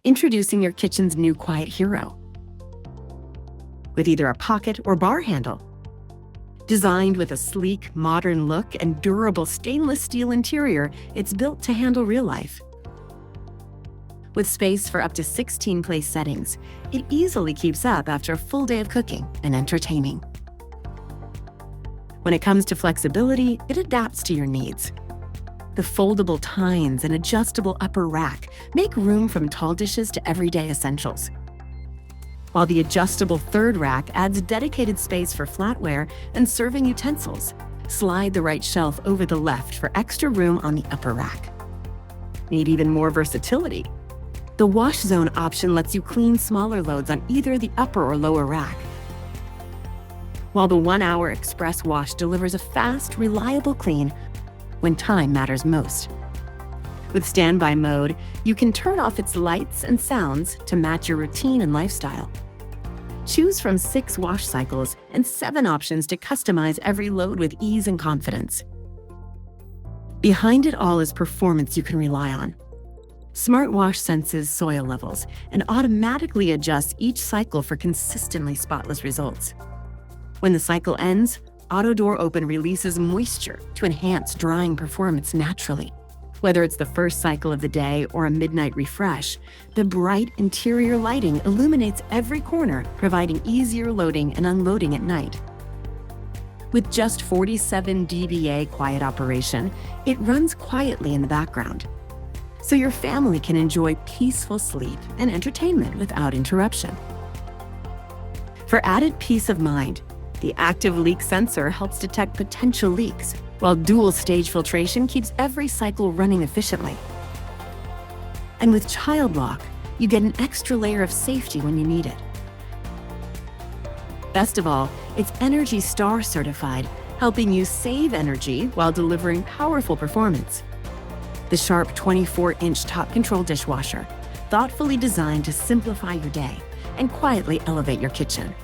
Introducing your kitchen's new quiet hero. With either a pocket or bar handle. Designed with a sleek, modern look and durable stainless steel interior, it's built to handle real life. With space for up to 16 place settings, it easily keeps up after a full day of cooking and entertaining. When it comes to flexibility, it adapts to your needs. The foldable tines and adjustable upper rack make room from tall dishes to everyday essentials. While the adjustable third rack adds dedicated space for flatware and serving utensils. Slide the right shelf over the left for extra room on the upper rack. Need even more versatility? The wash zone option lets you clean smaller loads on either the upper or lower rack. While the 1-hour express wash delivers a fast, reliable clean when time matters most. With standby mode, you can turn off its lights and sounds to match your routine and lifestyle. Choose from 6 wash cycles and 7 options to customize every load with ease and confidence. Behind it all is performance you can rely on. Smart Wash senses soil levels and automatically adjusts each cycle for consistently spotless results. When the cycle ends, Auto Door Open releases moisture to enhance drying performance naturally. Whether it's the first cycle of the day or a midnight refresh, the bright interior lighting illuminates every corner, providing easier loading and unloading at night. With just 47 dBA quiet operation, it runs quietly in the background, so your family can enjoy peaceful sleep and entertainment without interruption. For added peace of mind, the active leak sensor helps detect potential leaks, while dual-stage filtration keeps every cycle running efficiently. And with Child Lock, you get an extra layer of safety when you need it. Best of all, it's Energy Star certified, helping you save energy while delivering powerful performance. The Sharp 24-inch top control dishwasher, thoughtfully designed to simplify your day and quietly elevate your kitchen.